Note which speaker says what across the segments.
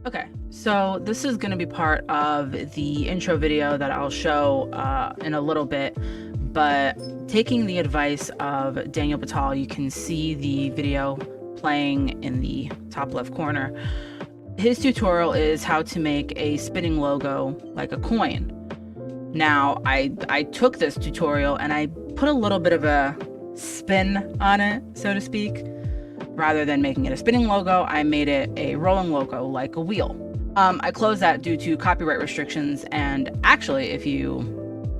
Speaker 1: Okay, so this is going to be part of the intro video that I'll show in a little bit, but taking the advice of Daniel Batal, you can see the video playing in the top left corner. His tutorial is how to make a spinning logo like a coin. Now, I took this tutorial and I put a little bit of a spin on it, so to speak. Rather than making it a spinning logo, I made it a rolling logo like a wheel. I closed that due to copyright restrictions, and actually, if you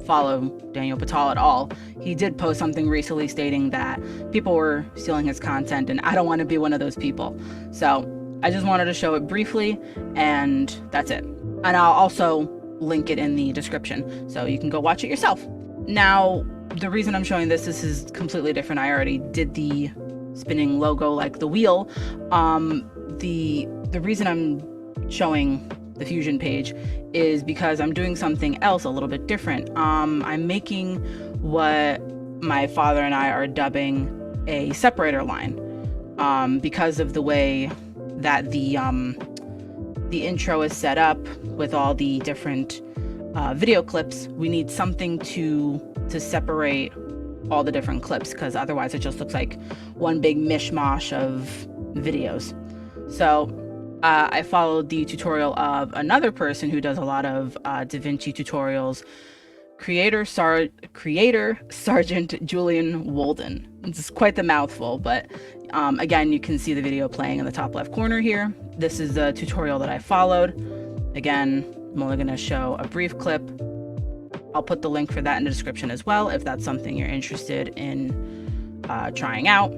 Speaker 1: follow Daniel Batal at all, he did post something recently stating that people were stealing his content, and I don't want to be one of those people. So I just wanted to show it briefly, and that's it. And I'll also link it in the description, so you can go watch it yourself. Now, the reason I'm showing this is completely different. I already did the spinning logo like the wheel. The reason I'm showing the Fusion page is because I'm doing something else a little bit different. I'm making what my father and I are dubbing a separator line, because of the way that the intro is set up with all the different video clips. We need something to separate all the different clips, because otherwise it just looks like one big mishmash of videos. So I followed the tutorial of another person who does a lot of DaVinci tutorials, Creator Sargeant Julian Woldan. It's quite the mouthful, but again, you can see the video playing in the top left corner here. This is the tutorial that I followed. Again, I'm only going to show a brief clip. I'll put the link for that in the description as well, if that's something you're interested in trying out.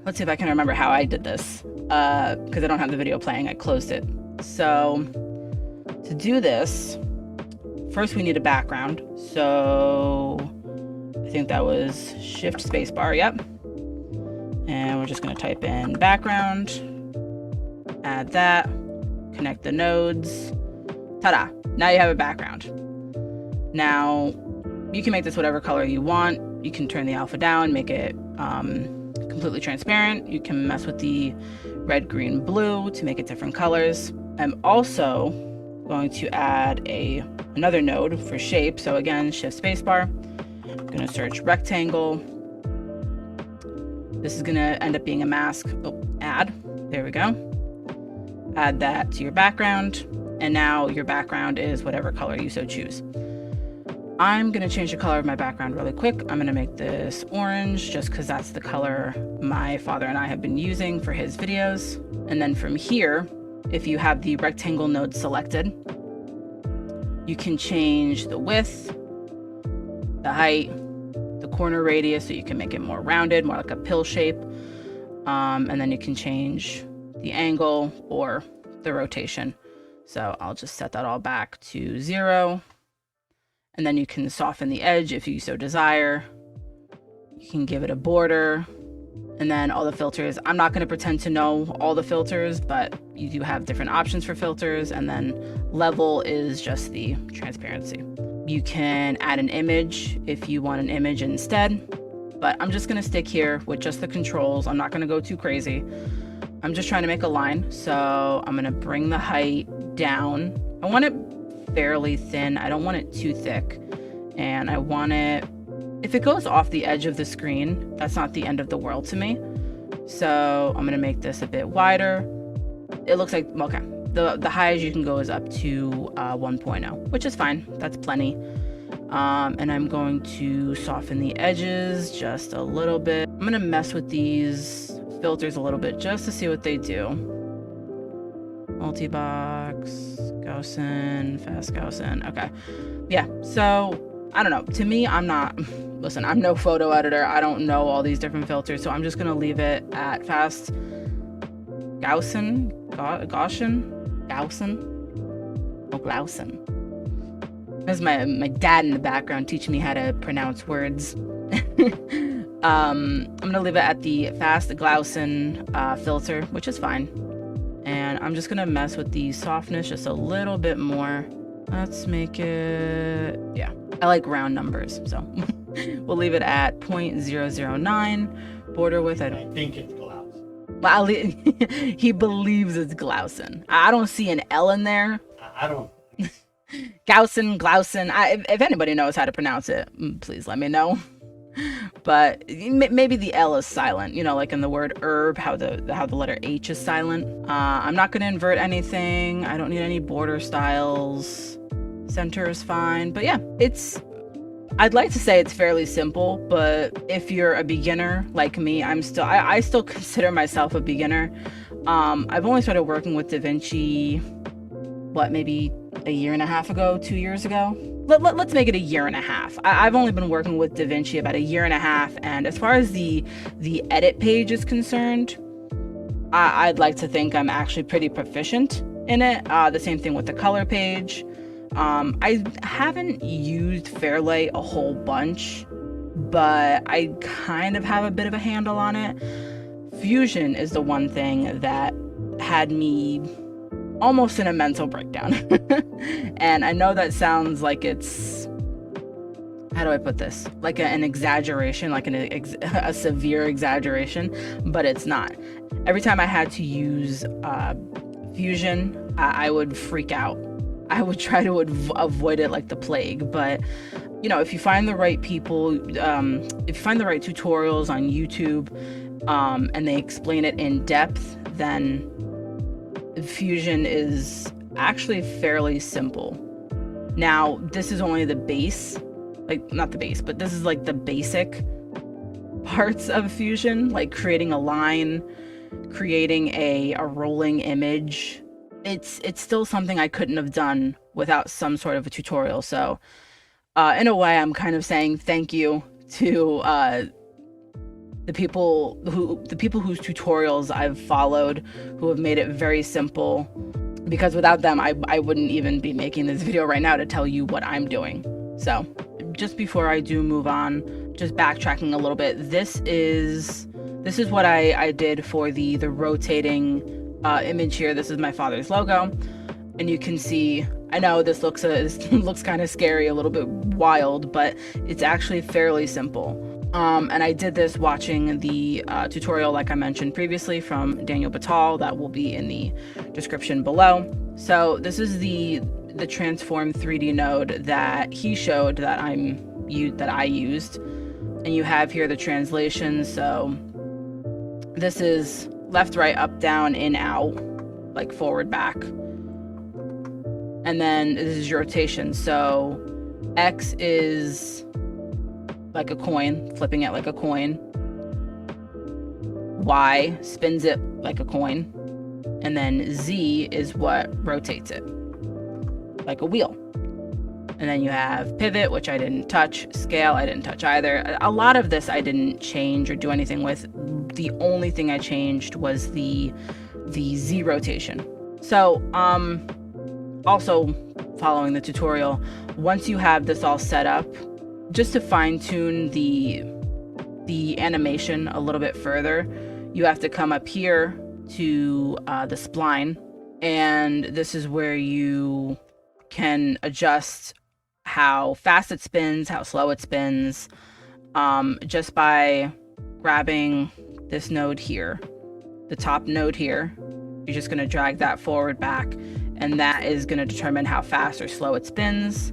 Speaker 1: Let's see if I can remember how I did this, because I don't have the video playing. I closed it. So to do this, first we need a background. So I think that was Shift Spacebar, yep. And we're just going to type in background, add that, connect the nodes. Ta-da! Now you have a background. Now, you can make this whatever color you want. You can turn the alpha down, make it completely transparent. You can mess with the red, green, blue to make it different colors. I'm also going to add another node for shape. So again, Shift Spacebar. I'm going to search rectangle. This is going to end up being a mask. Oh, add. There we go. Add that to your background. And now your background is whatever color you so choose. I'm going to change the color of my background really quick. I'm going to make this orange just because that's the color my father and I have been using for his videos. And then from here, if you have the rectangle node selected, you can change the width, the height, the corner radius, so you can make it more rounded, more like a pill shape. And then you can change the angle or the rotation. So I'll just set that all back to 0. And then you can soften the edge if you so desire. You can give it a border. And then all the filters. I'm not going to pretend to know all the filters, but you do have different options for filters. And then level is just the transparency. You can add an image if you want an image instead. But I'm just going to stick here with just the controls. I'm not going to go too crazy. I'm just trying to make a line. So I'm going to bring the height down. I want it fairly thin. I don't want it too thick. And I want it, if it goes off the edge of the screen, that's not the end of the world to me. So I'm going to make this a bit wider. It looks like, okay, the highest you can go is up to 1.0, which is fine. That's plenty. And I'm going to soften the edges just a little bit. I'm going to mess with these filters a little bit just to see what they do. Multi-box, Gaussian, fast Gaussian. Okay. Yeah. So I don't know. To me, I'm no photo editor. I don't know all these different filters. So I'm just going to leave it at fast Gaussian. There's my dad in the background teaching me how to pronounce words. I'm going to leave it at the fast Gaussian filter, which is fine. And I'm just going to mess with the softness just a little bit more. Let's make it, yeah, I like round numbers. So we'll leave it at 0.009. Border width,
Speaker 2: I think it's Gaussian.
Speaker 1: Well, he believes it's Glausen. I don't see an L in there.
Speaker 2: I don't.
Speaker 1: Glausen. If anybody knows how to pronounce it, please let me know. But maybe the L is silent, you know, like in the word herb, how the letter H is silent. I'm not going to invert anything. I don't need any border styles. Center is fine. But yeah, I'd like to say it's fairly simple, but if you're a beginner like me, I still consider myself a beginner. I've only started working with DaVinci, maybe a year and a half ago, 2 years ago. Let's make it a year and a half. I've only been working with DaVinci about a year and a half, and as far as the edit page is concerned, I'd like to think I'm actually pretty proficient in it. The same thing with the color page. I haven't used Fairlight a whole bunch, but I kind of have a bit of a handle on it. Fusion is the one thing that had me almost in a mental breakdown. And I know that sounds like it's, how do I put this? Like an exaggeration, like a severe exaggeration, but it's not. Every time I had to use Fusion, I would freak out. I would try to avoid it like the plague. But, you know, if you find the right people, if you find the right tutorials on YouTube, and they explain it in depth, then Fusion is actually fairly simple. Now, this is only the base, like not the base, but this is like the basic parts of Fusion, like creating a line, creating a rolling image. It's still something I couldn't have done without some sort of a tutorial. So in a way, I'm kind of saying thank you to the people whose tutorials I've followed, who have made it very simple, because without them I wouldn't even be making this video right now to tell you what I'm doing. So just before I do move on, just backtracking a little bit, this is what I did for the rotating image here. This is my father's logo, and you can see, I know this looks kind of scary, a little bit wild, but it's actually fairly simple. And I did this watching the tutorial, like I mentioned previously, from Daniel Batal. That will be in the description below. So this is the transform 3D node that he showed that I used, and you have here the translation. So this is left, right, up, down, in, out, like forward, back. And then this is your rotation. So X is like a coin, flipping it like a coin. Y spins it like a coin. And then Z is what rotates it, like a wheel. And then you have pivot, which I didn't touch. Scale, I didn't touch either. A lot of this I didn't change or do anything with. The only thing I changed was the Z rotation. So, also following the tutorial, once you have this all set up, just to fine tune the animation a little bit further, you have to come up here to the spline, and this is where you can adjust how fast it spins, how slow it spins, just by grabbing this node here, the top node here. You're just going to drag that forward, back, and that is going to determine how fast or slow it spins.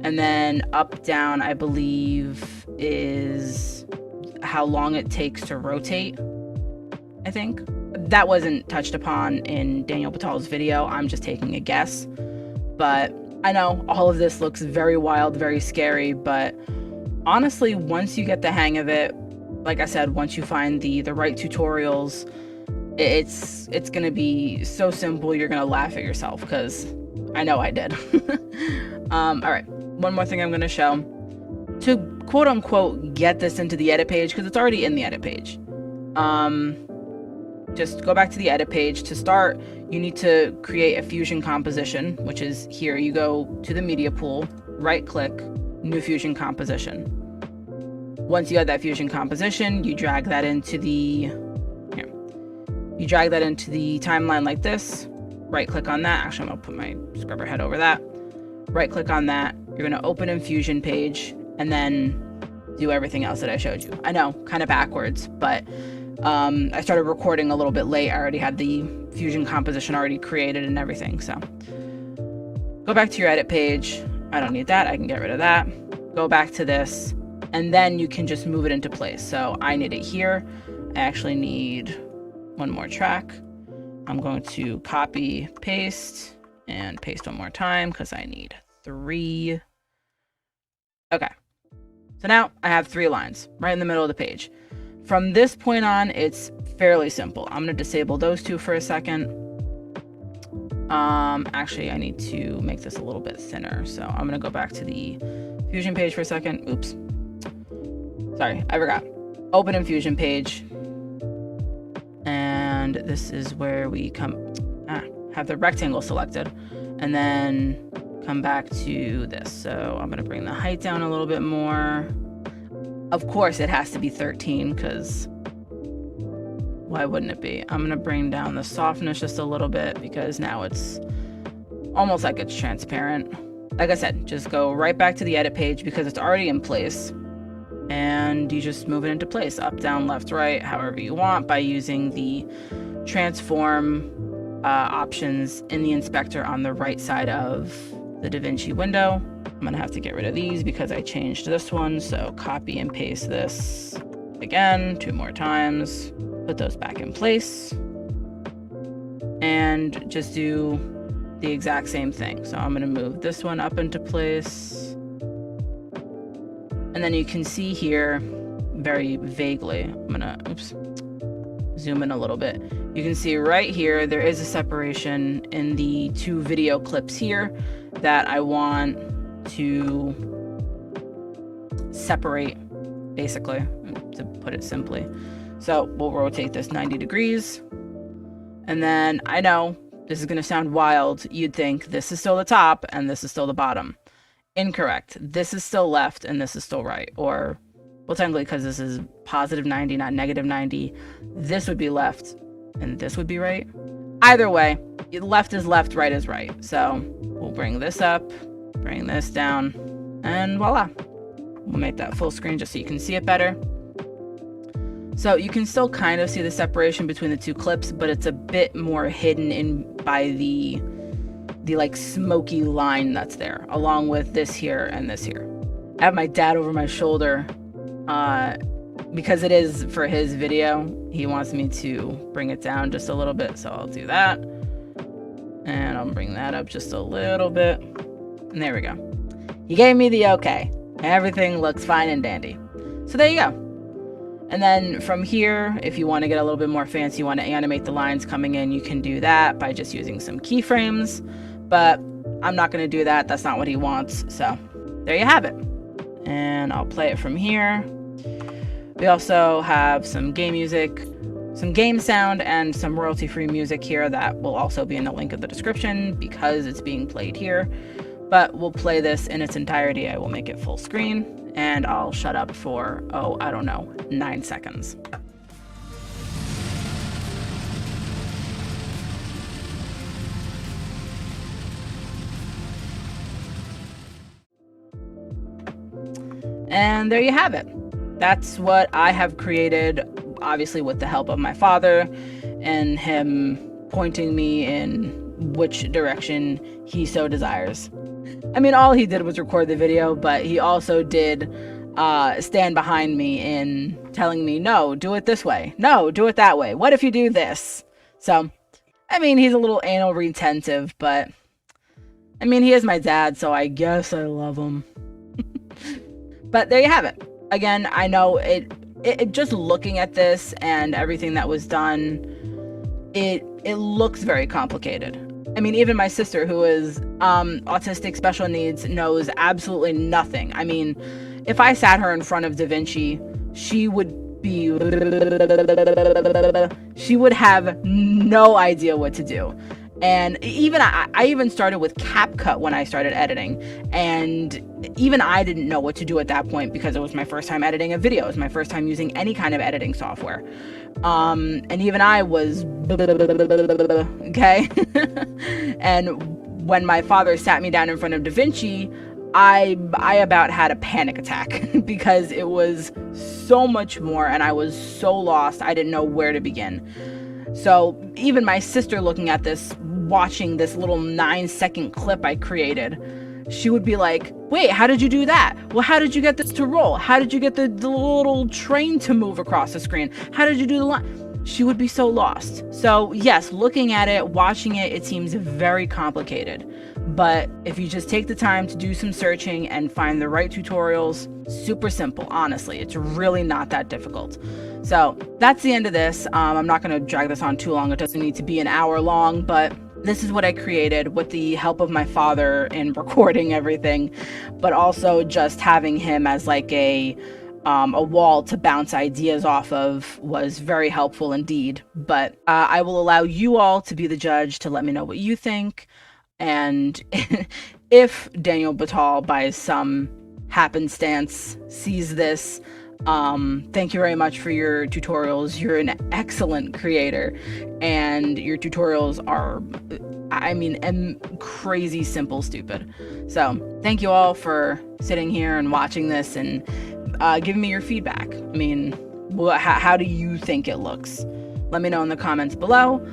Speaker 1: And then up, down, I believe, is how long it takes to rotate, I think. That wasn't touched upon in Daniel Batal's video. I'm just taking a guess. But I know all of this looks very wild, very scary, but honestly, once you get the hang of it, like I said, once you find the right tutorials, it's gonna be so simple you're gonna laugh at yourself, because I know I did. All right, one more thing I'm gonna show to quote unquote get this into the edit page, because it's already in the edit page. Just go back to the edit page. To start, you need to create a fusion composition, which is here. You go to the media pool, right click, new fusion composition. Once you have that fusion composition, you drag that into the timeline like this. Right click on that. Actually, I'm gonna put my scrubber head over that. Right click on that. You're gonna open in Fusion page and then do everything else that I showed you. I know, kind of backwards, but I started recording a little bit late. I already had the Fusion composition already created and everything. So go back to your edit page. I don't need that. I can get rid of that. Go back to this, and then you can just move it into place. So I need it here. I actually need one more track. I'm going to copy, paste, and paste one more time because I need 3. Okay. So now I have 3 lines right in the middle of the page. From this point on, it's fairly simple. I'm going to disable those 2 for a second. Actually, I need to make this a little bit thinner. So I'm going to go back to the Fusion page for a second. Oops. Sorry, I forgot. Open in Fusion page. And this is where we have the rectangle selected. And then come back to this. So I'm going to bring the height down a little bit more. Of course, it has to be 13 because why wouldn't it be? I'm going to bring down the softness just a little bit because now it's almost like it's transparent. Like I said, just go right back to the edit page because it's already in place. And you just move it into place, up, down, left, right, however you want by using the transform options in the inspector on the right side of the DaVinci window. I'm gonna have to get rid of these because I changed this one. So copy and paste this again 2 more times, put those back in place, and just do the exact same thing. So I'm gonna move this one up into place. And then you can see here very vaguely, I'm gonna, zoom in a little bit. You can see right here, there is a separation in the 2 video clips here that I want to separate, basically, to put it simply. So we'll rotate this 90 degrees. And then I know this is gonna sound wild. You'd think this is still the top and this is still the bottom. Incorrect. This is still left and this is still right. Or, well, technically, because this is positive 90, not negative 90, this would be left and this would be right. Either way, left is left, right is right. So we'll bring this up, bring this down, and voila. We'll make that full screen just so you can see it better. So you can still kind of see the separation between the 2 clips, but it's a bit more hidden in by the like smoky line that's there, along with this here and this here. I have my dad over my shoulder because it is for his video. He wants me to bring it down just a little bit, so I'll do that. And I'll bring that up just a little bit. And there we go. He gave me the okay. Everything looks fine and dandy. So there you go. And then from here, if you want to get a little bit more fancy, you want to animate the lines coming in, you can do that by just using some keyframes. But I'm not going to do that. That's not what he wants. So there you have it. And I'll play it from here. We also have some game music, some game sound, and some royalty-free music here that will also be in the link of the description because it's being played here. But we'll play this in its entirety. I will make it full screen and I'll shut up for, I don't know, 9 seconds. And there you have it. That's what I have created, obviously with the help of my father and him pointing me in which direction he so desires. I mean, all he did was record the video, but he also did stand behind me in telling me, no, do it this way. No, do it that way. What if you do this? So, I mean, he's a little anal retentive, but I mean, he is my dad, so I guess I love him. But there you have it. Again, I know it just looking at this and everything that was done, it looks very complicated. I mean, even my sister, who is autistic special needs, knows absolutely nothing. I mean, if I sat her in front of DaVinci, she would have no idea what to do. And even I even started with CapCut when I started editing, and even I didn't know what to do at that point because it was my first time editing a video. It was my first time using any kind of editing software. And even I was okay. And when my father sat me down in front of DaVinci, I about had a panic attack because it was so much more and I was so lost. I didn't know where to begin. So even my sister looking at this, watching this little 9-second clip I created, she would be like, wait, how did you do that? Well, how did you get this to roll? How did you get the little train to move across the screen? How did you do the line? She would be so lost. So yes, looking at it, watching it, it seems very complicated. But if you just take the time to do some searching and find the right tutorials, super simple, honestly. It's really not that difficult. So that's the end of this. I'm not going to drag this on too long. It doesn't need to be an hour long, but this is what I created with the help of my father in recording everything, but also just having him as like a wall to bounce ideas off of was very helpful indeed. But I will allow you all to be the judge to let me know what you think. And if Daniel Batal, by some happenstance, sees this, thank you very much for your tutorials. You're an excellent creator, and your tutorials are, I mean, crazy simple, stupid. So thank you all for sitting here and watching this and giving me your feedback. I mean, how do you think it looks? Let me know in the comments below.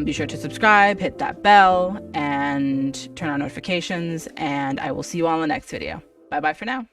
Speaker 1: Be sure to subscribe, hit that bell, and turn on notifications, and I will see you all in the next video. Bye bye for now.